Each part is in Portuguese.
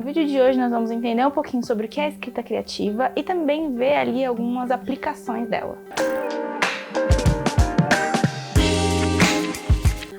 vídeo de hoje nós vamos entender um pouquinho sobre o que é a escrita criativa e também ver ali algumas aplicações dela.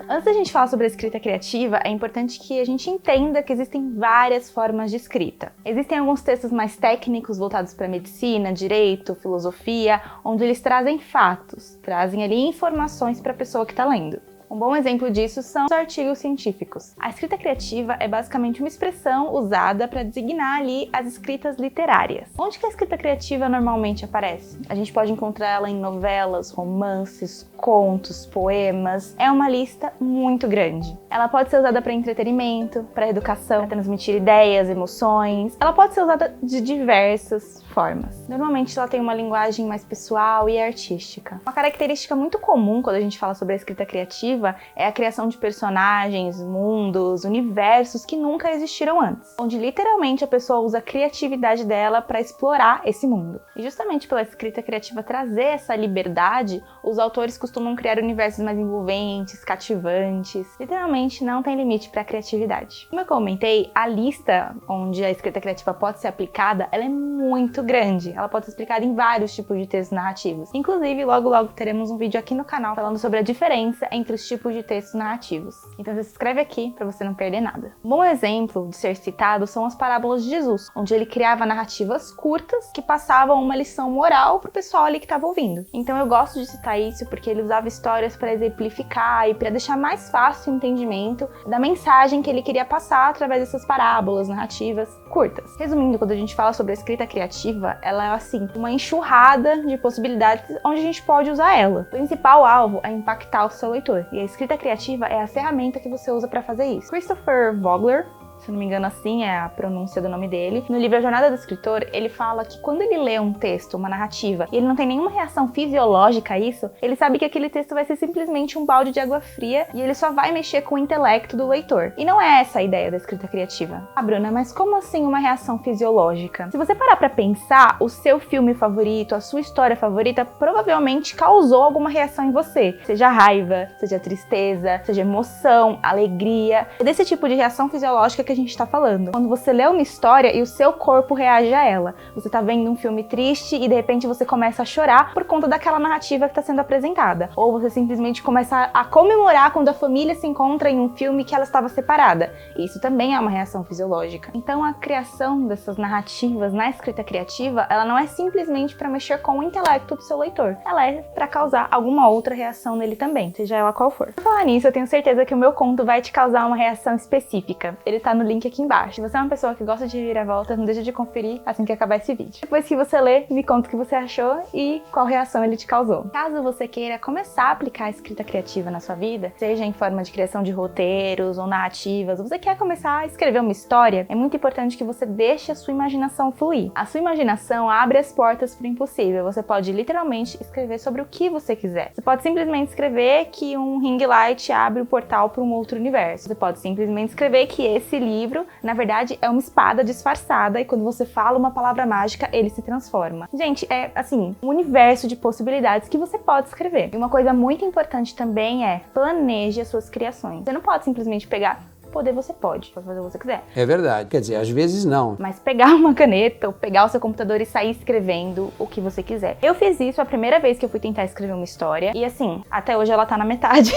Antes da gente falar sobre a escrita criativa, é importante que a gente entenda que existem várias formas de escrita. Existem alguns textos mais técnicos voltados para medicina, direito, filosofia, onde eles trazem fatos, trazem ali informações para a pessoa que está lendo. Um bom exemplo disso são os artigos científicos. A escrita criativa é basicamente uma expressão usada para designar ali as escritas literárias. Onde que a escrita criativa normalmente aparece? A gente pode encontrar ela em novelas, romances, contos, poemas. É uma lista muito grande. Ela pode ser usada para entretenimento, para educação, para transmitir ideias, emoções. Ela pode ser usada de diversas formas. Normalmente ela tem uma linguagem mais pessoal e artística. Uma característica muito comum quando a gente fala sobre a escrita criativa é a criação de personagens, mundos, universos que nunca existiram antes, onde literalmente a pessoa usa a criatividade dela para explorar esse mundo. E justamente pela escrita criativa trazer essa liberdade, os autores costumam criar universos mais envolventes, cativantes. Literalmente não tem limite para a criatividade. Como eu comentei, a lista onde a escrita criativa pode ser aplicada, ela é muito grande. Ela pode ser explicada em vários tipos de textos narrativos. Inclusive, logo teremos um vídeo aqui no canal falando sobre a diferença entre os tipos de textos narrativos. Então se inscreve aqui para você não perder nada. Um bom exemplo de ser citado são as parábolas de Jesus, onde ele criava narrativas curtas que passavam uma lição moral pro pessoal ali que estava ouvindo. Então eu gosto de citar isso porque ele usava histórias para exemplificar e para deixar mais fácil o entendimento da mensagem que ele queria passar através dessas parábolas narrativas curtas. Resumindo, quando a gente fala sobre a escrita criativa, ela é assim, uma enxurrada de possibilidades onde a gente pode usar ela. O principal alvo é impactar o seu leitor, e a escrita criativa é a ferramenta que você usa para fazer isso. Christopher Vogler, se não me engano assim é a pronúncia do nome dele, no livro A Jornada do Escritor, ele fala que quando ele lê um texto, uma narrativa, e ele não tem nenhuma reação fisiológica a isso, ele sabe que aquele texto vai ser simplesmente um balde de água fria e ele só vai mexer com o intelecto do leitor. E não é essa a ideia da escrita criativa. Ah, Bruna, mas como assim uma reação fisiológica? Se você parar pra pensar, o seu filme favorito, a sua história favorita, provavelmente causou alguma reação em você. Seja raiva, seja tristeza, seja emoção, alegria. É desse tipo de reação fisiológica que a gente tá falando. Quando você lê uma história e o seu corpo reage a ela. Você tá vendo um filme triste e de repente você começa a chorar por conta daquela narrativa que tá sendo apresentada. Ou você simplesmente começa a comemorar quando a família se encontra em um filme que ela estava separada. Isso também é uma reação fisiológica. Então a criação dessas narrativas na escrita criativa, ela não é simplesmente para mexer com o intelecto do seu leitor. Ela é para causar alguma outra reação nele também, seja ela qual for. Por falar nisso, eu tenho certeza que o meu conto vai te causar uma reação específica. Ele tá no link aqui embaixo. Se você é uma pessoa que gosta de reviravolta, não deixa de conferir assim que acabar esse vídeo. Depois que você ler, me conta o que você achou e qual reação ele te causou. Caso você queira começar a aplicar a escrita criativa na sua vida, seja em forma de criação de roteiros ou narrativas, ou você quer começar a escrever uma história, é muito importante que você deixe a sua imaginação fluir. A sua imaginação abre as portas para o impossível. Você pode literalmente escrever sobre o que você quiser. Você pode simplesmente escrever que um ring light abre o portal para um outro universo. Você pode simplesmente escrever que esse livro, na verdade, é uma espada disfarçada e quando você fala uma palavra mágica, ele se transforma. Gente, é assim, um universo de possibilidades que você pode escrever. E uma coisa muito importante também é planeje as suas criações. Você não pode simplesmente pegar poder você pode fazer o que você quiser. É verdade, quer dizer, às vezes não. Mas pegar uma caneta ou pegar o seu computador e sair escrevendo o que você quiser. Eu fiz isso a primeira vez que eu fui tentar escrever uma história e assim, até hoje ela tá na metade.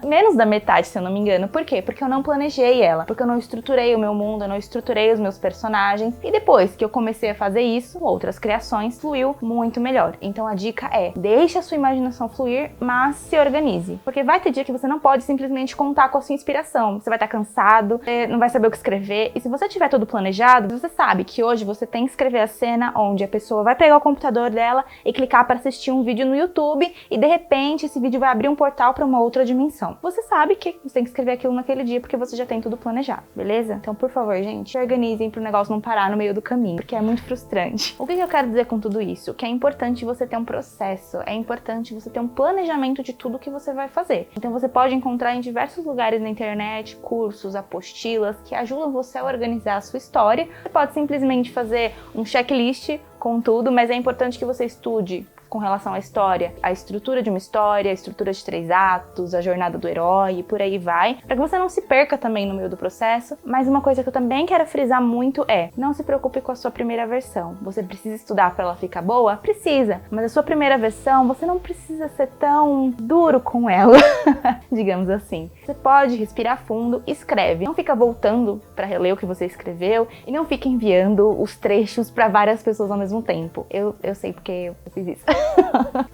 Menos da metade, se eu não me engano. Por quê? Porque eu não planejei ela, porque eu não estruturei o meu mundo, eu não estruturei os meus personagens e depois que eu comecei a fazer isso, outras criações fluiu muito melhor. Então a dica é, deixe a sua imaginação fluir, mas se organize. Porque vai ter dia que você não pode simplesmente contar com a sua inspiração. Você vai estar cansado, você não vai saber o que escrever. E se você tiver tudo planejado, você sabe que hoje você tem que escrever a cena onde a pessoa vai pegar o computador dela e clicar para assistir um vídeo no YouTube e de repente esse vídeo vai abrir um portal para uma outra dimensão. Você sabe que você tem que escrever aquilo naquele dia porque você já tem tudo planejado, beleza? Então, por favor, gente, se organizem para o negócio não parar no meio do caminho, porque é muito frustrante. O que eu quero dizer com tudo isso? Que é importante você ter um processo, é importante você ter um planejamento de tudo que você vai fazer. Então você pode encontrar em diversos lugares na internet cursos, apostilas que ajudam você a organizar a sua história. Você pode simplesmente fazer um checklist com tudo, mas é importante que você estude com relação à história, a estrutura de uma história, a estrutura de 3 atos, a jornada do herói e por aí vai, para que você não se perca também no meio do processo. Mas uma coisa que eu também quero frisar muito é: não se preocupe com a sua primeira versão. Você precisa estudar para ela ficar boa? Precisa, mas a sua primeira versão, você não precisa ser tão duro com ela, digamos assim. Você pode respirar fundo, escreve. Não fica voltando para reler o que você escreveu e não fica enviando os trechos para várias pessoas ao mesmo tempo. Eu sei porque eu fiz isso.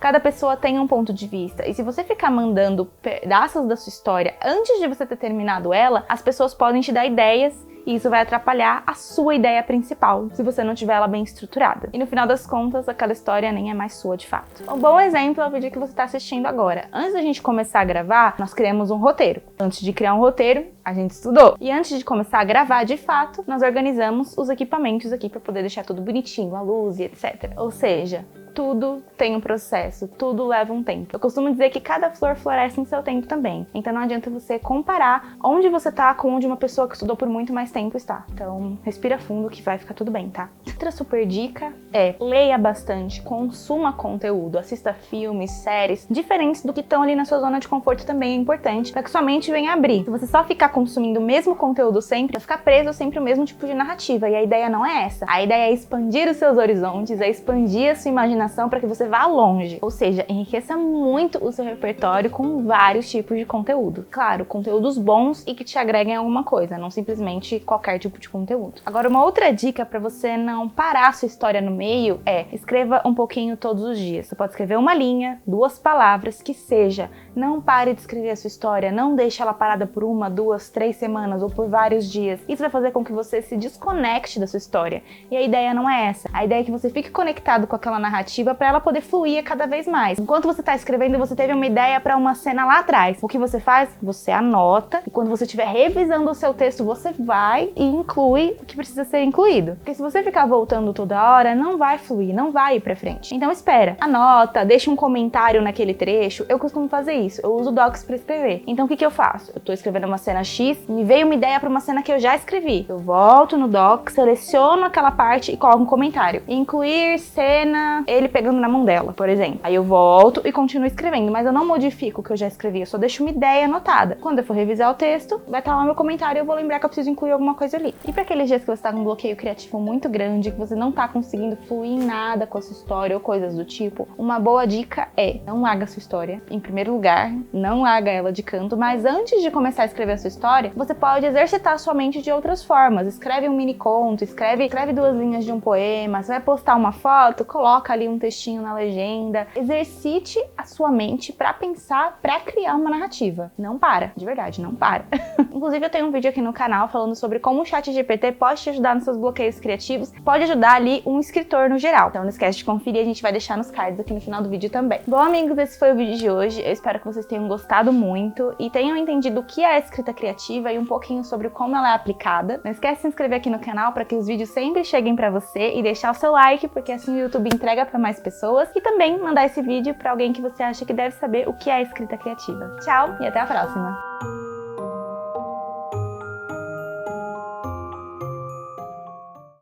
Cada pessoa tem um ponto de vista e se você ficar mandando pedaços da sua história antes de você ter terminado ela, as pessoas podem te dar ideias e isso vai atrapalhar a sua ideia principal, se você não tiver ela bem estruturada. E no final das contas, aquela história nem é mais sua de fato. Um bom exemplo é o vídeo que você está assistindo agora. Antes da gente começar a gravar, nós criamos um roteiro. Antes de criar um roteiro, a gente estudou. E antes de começar a gravar de fato, nós organizamos os equipamentos aqui para poder deixar tudo bonitinho, a luz e etc. Ou seja, tudo tem um processo, tudo leva um tempo. Eu costumo dizer que cada flor floresce em seu tempo também. Então não adianta você comparar onde você tá com onde uma pessoa que estudou por muito mais tempo está. Então respira fundo que vai ficar tudo bem, tá? Outra super dica é: leia bastante, consuma conteúdo, assista filmes, séries diferentes do que estão ali na sua zona de conforto também é importante, para que sua mente venha abrir. Se você só ficar consumindo o mesmo conteúdo sempre, vai ficar preso sempre ao mesmo tipo de narrativa, e a ideia não é essa. A ideia é expandir os seus horizontes, é expandir a sua imaginação para que você vá longe. Ou seja, enriqueça muito o seu repertório com vários tipos de conteúdo. Claro, conteúdos bons e que te agreguem alguma coisa, não simplesmente qualquer tipo de conteúdo. Agora, uma outra dica para você não parar a sua história no meio é: escreva um pouquinho todos os dias. Você pode escrever uma linha, 2 palavras, que seja. Não pare de escrever a sua história, não deixe ela parada por 1, 2, 3 semanas ou por vários dias. Isso vai fazer com que você se desconecte da sua história. E a ideia não é essa. A ideia é que você fique conectado com aquela narrativa para ela poder fluir cada vez mais. Enquanto você está escrevendo, você teve uma ideia para uma cena lá atrás. O que você faz? Você anota, e quando você estiver revisando o seu texto, você vai e inclui o que precisa ser incluído. Porque se você ficar voltando toda hora, não vai fluir, não vai ir para frente. Então espera, anota, deixa um comentário naquele trecho. Eu costumo fazer isso, eu uso o Docs para escrever. Então o que eu faço? Eu tô escrevendo uma cena X, me veio uma ideia para uma cena que eu já escrevi. Eu volto no Docs, seleciono aquela parte e coloco um comentário. Incluir cena, ele pegando na mão dela, por exemplo. Aí eu volto e continuo escrevendo, mas eu não modifico o que eu já escrevi, eu só deixo uma ideia anotada. Quando eu for revisar o texto, vai estar lá meu comentário e eu vou lembrar que eu preciso incluir alguma coisa ali. E para aqueles dias que você tá com um bloqueio criativo muito grande, que você não tá conseguindo fluir em nada com a sua história ou coisas do tipo, uma boa dica é: não larga a sua história. Em primeiro lugar, não larga ela de canto, mas antes de começar a escrever a sua história, você pode exercitar a sua mente de outras formas. Escreve um mini conto, escreve 2 linhas de um poema, você vai postar uma foto, coloca ali um textinho na legenda. Exercite a sua mente para pensar, para criar uma narrativa. Não para, de verdade, não para. Inclusive eu tenho um vídeo aqui no canal falando sobre como o ChatGPT pode te ajudar nos seus bloqueios criativos, pode ajudar ali um escritor no geral. Então não esquece de conferir, a gente vai deixar nos cards aqui no final do vídeo também. Bom, amigos, esse foi o vídeo de hoje. Eu espero que vocês tenham gostado muito e tenham entendido o que é a escrita criativa e um pouquinho sobre como ela é aplicada. Não esquece de se inscrever aqui no canal para que os vídeos sempre cheguem para você e deixar o seu like, porque assim o YouTube entrega para mais pessoas, e também mandar esse vídeo para alguém que você acha que deve saber o que é a escrita criativa. Tchau e até a próxima!